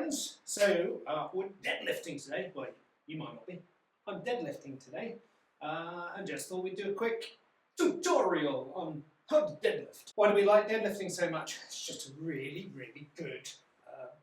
friends. So we're deadlifting today. Well, you might not be. I'm deadlifting today. And just thought we'd do a quick tutorial on how to deadlift. Why do we like deadlifting so much? It's just a really, really good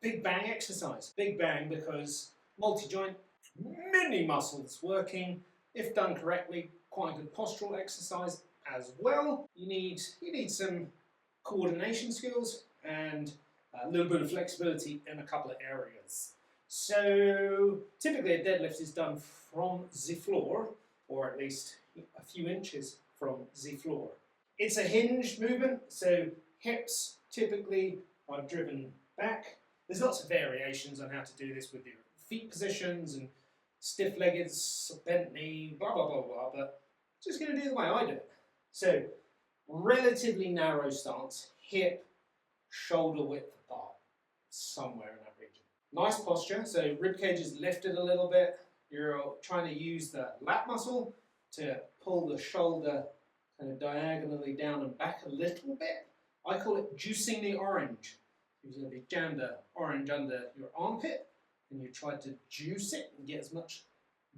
big bang exercise. Big bang because multi-joint, many muscles working. If done correctly, quite a good postural exercise as well. You need some coordination skills and a little bit of flexibility in a couple of areas. So typically a deadlift is done from the floor, or at least a few inches from the floor. It's a hinge movement, so hips typically are driven back. There's lots of variations on how to do this with your feet positions and stiff-legged, bent knee, blah, blah, blah, blah, but just going to do the way I do it. So, relatively narrow stance, hip, shoulder width apart, somewhere in that region. Nice posture, so rib cage is lifted a little bit. You're trying to use the lat muscle to pull the shoulder kind of diagonally down and back a little bit. I call it juicing the orange. You're going to be jammed the orange under your armpit, and you try to juice it and get as much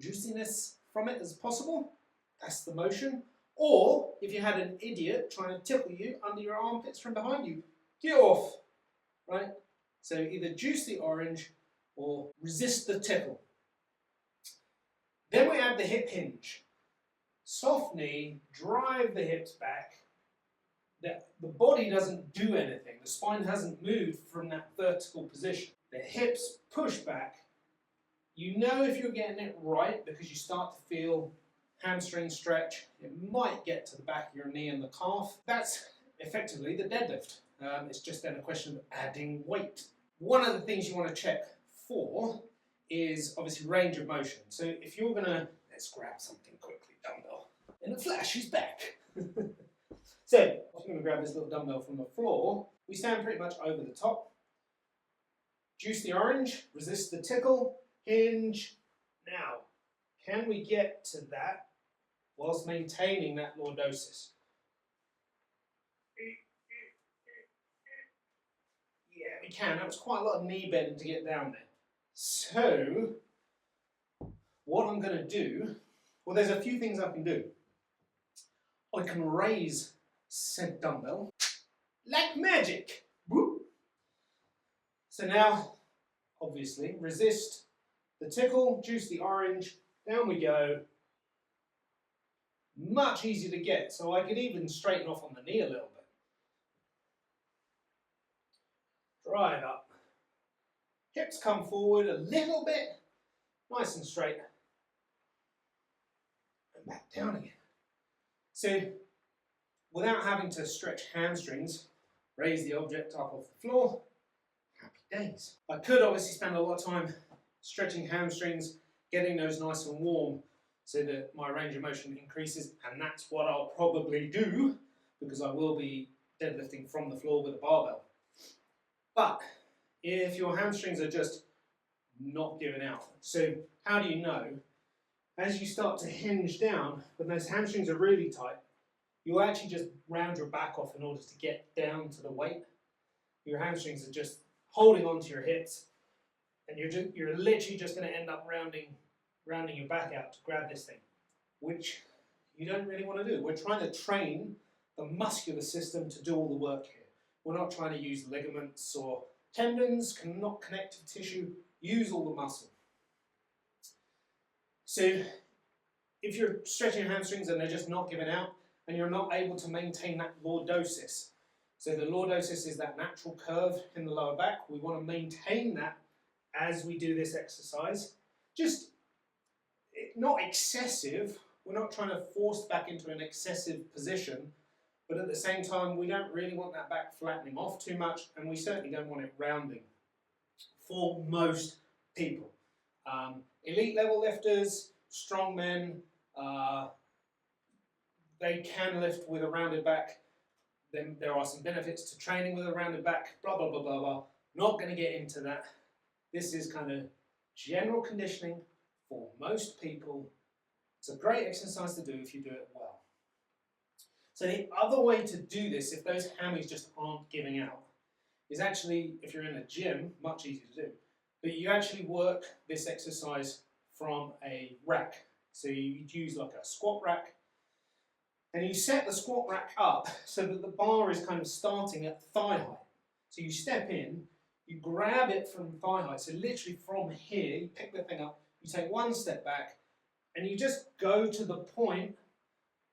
juiciness from it as possible. That's the motion. Or, if you had an idiot trying to tickle you under your armpits from behind you, get off, right? So either juice the orange or resist the tickle. Then we add the hip hinge. Soft knee, drive the hips back. The body doesn't do anything. The spine hasn't moved from that vertical position. The hips push back. You know if you're getting it right because you start to feel hamstring stretch. It might get to the back of your knee and the calf. That's effectively the deadlift. It's just then a question of adding weight. One of the things you want to check for is obviously range of motion. So if you're going to, let's grab something quickly, dumbbell, and a flash is back. So I'm going to grab this little dumbbell from the floor. We stand pretty much over the top. Juice the orange, resist the tickle, hinge. Now, can we get to that whilst maintaining that lordosis? Yeah, we can. That was quite a lot of knee bend to get down there. So, what I'm going to do, well, there's a few things I can do. I can raise said dumbbell like magic. Whoop. So now, obviously, resist the tickle, juice the orange, down we go. Much easier to get, so I could even straighten off on the knee a little bit. Drive up. Hips come forward a little bit, nice and straight. And back down again. So, without having to stretch hamstrings, raise the object up off the floor, happy days. I could obviously spend a lot of time stretching hamstrings, getting those nice and warm so that my range of motion increases, and that's what I'll probably do because I will be deadlifting from the floor with a barbell. But if your hamstrings are just not giving out, so how do you know? As you start to hinge down, when those hamstrings are really tight, you'll actually just round your back off in order to get down to the weight. Your hamstrings are just holding onto your hips, and you're literally just going to end up rounding your back out to grab this thing, which you don't really want to do. We're trying to train the muscular system to do all the work here. We're not trying to use ligaments or tendons, not connective tissue, use all the muscle. So if you're stretching your hamstrings and they're just not giving out, and you're not able to maintain that lordosis. So the lordosis is that natural curve in the lower back. We want to maintain that as we do this exercise. Just not excessive. We're not trying to force back into an excessive position, but at the same time, we don't really want that back flattening off too much, and we certainly don't want it rounding for most people. Elite level lifters, strong men, they can lift with a rounded back. Then there are some benefits to training with a rounded back, blah, blah, blah, blah, blah. Not going to get into that. This is kind of general conditioning for most people. It's a great exercise to do if you do it well. So the other way to do this, if those hammies just aren't giving out, is actually, if you're in a gym, much easier to do, but you actually work this exercise from a rack. So you'd use like a squat rack, and you set the squat rack up so that the bar is kind of starting at thigh height. So you step in, you grab it from thigh height, so literally from here, you pick the thing up, you take one step back, and you just go to the point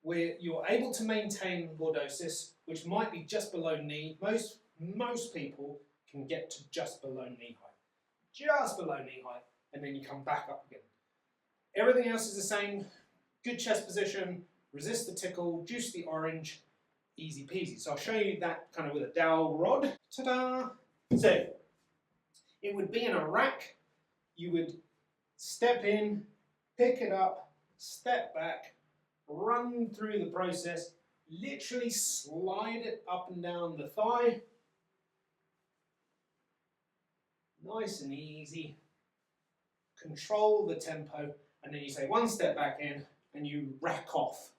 where you're able to maintain lordosis, which might be just below knee. Most people can get to just below knee height. Just below knee height, and then you come back up again. Everything else is the same. Good chest position, resist the tickle, juice the orange, easy peasy. So I'll show you that kind of with a dowel rod. Ta-da! So, it would be in a rack. You would step in, pick it up, step back, run through the process, literally slide it up and down the thigh. Nice and easy. Control the tempo, and then you say one step back in and you rack off.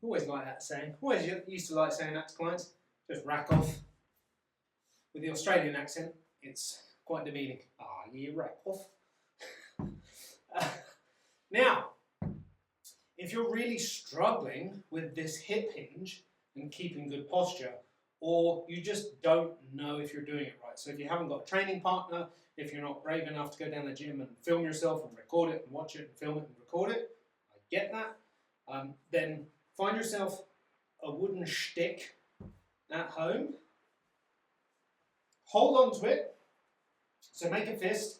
Always like that saying. Always used to like saying that to clients. Just rack off. With the Australian accent, it's quite demeaning. Ah, you rack off. Now, if you're really struggling with this hip hinge and keeping good posture, or you just don't know if you're doing it right. So if you haven't got a training partner, if you're not brave enough to go down the gym and film yourself and record it and watch it and film it and record it, I get that, then find yourself a wooden stick at home, hold on to it, so make a fist,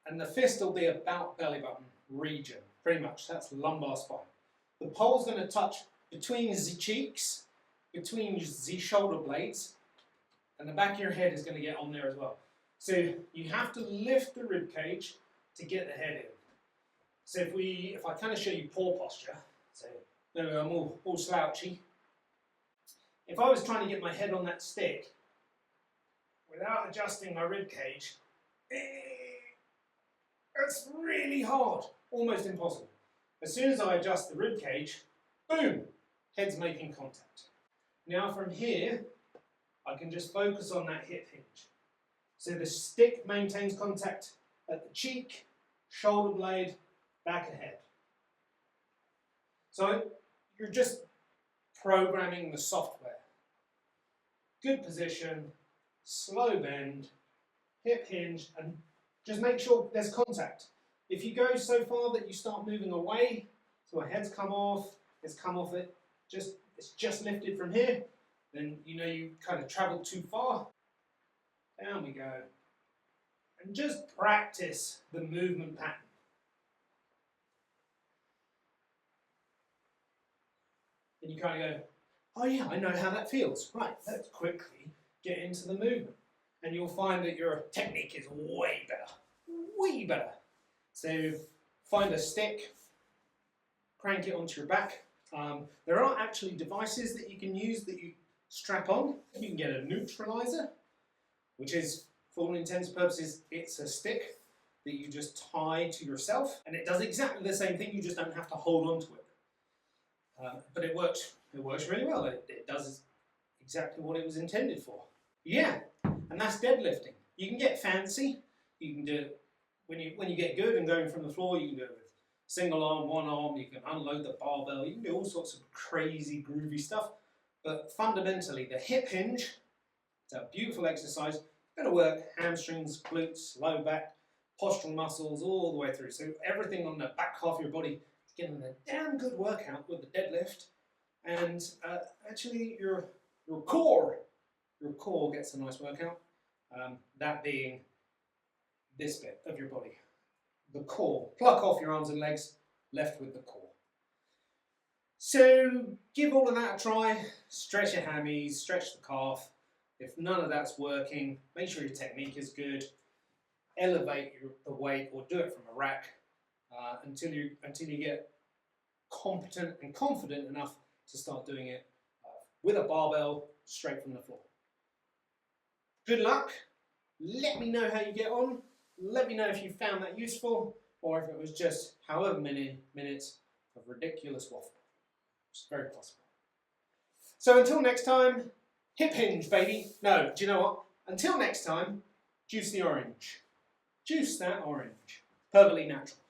and the fist will be about belly button region, pretty much, that's lumbar spine. The pole's going to touch between the cheeks, between the shoulder blades, and the back of your head is going to get on there as well. So you have to lift the rib cage to get the head in. So if I kind of show you paw posture, so there we go, I'm all slouchy. If I was trying to get my head on that stick without adjusting my rib cage, it's really hard, almost impossible. As soon as I adjust the rib cage, boom, head's making contact. Now from here, I can just focus on that hip hinge. So the stick maintains contact at the cheek, shoulder blade, back and head. So you're just programming the software. Good position, slow bend, hip hinge, and just make sure there's contact. If you go so far that you start moving away, so my head's come off, it's just lifted from here, then you know you kind of traveled too far. Down we go. And just practice the movement pattern. And you kind of go, oh yeah, I know how that feels. Right, let's quickly get into the movement. And you'll find that your technique is way better. Way better. So find a stick, crank it onto your back. There are actually devices that you can use that you strap on. You can get a neutralizer, which is, for all intents and purposes, it's a stick that you just tie to yourself, and it does exactly the same thing, you just don't have to hold on to it. But it works really well. It does exactly what it was intended for. Yeah, and that's deadlifting. You can get fancy. You can do it when you get good and going from the floor. You can do it with single arm, one arm. You can unload the barbell. You can do all sorts of crazy, groovy stuff. But fundamentally, the hip hinge, it's a beautiful exercise. It's going to work hamstrings, glutes, low back, postural muscles all the way through. So everything on the back half of your body is getting a damn good workout with the deadlift. And actually, your core gets a nice workout. That being this bit of your body, the core. Pluck off your arms and legs, left with the core. So give all of that a try. Stretch your hammies, stretch the calf. If none of that's working, make sure your technique is good. Elevate the weight or do it from a rack until you get competent and confident enough to start doing it with a barbell straight from the floor. Good luck. Let me know how you get on. Let me know if you found that useful or if it was just however many minutes of ridiculous waffle. It's very possible. So until next time, hip hinge, baby. No, do you know what? Until next time, juice the orange. Juice that orange. Perfectly natural.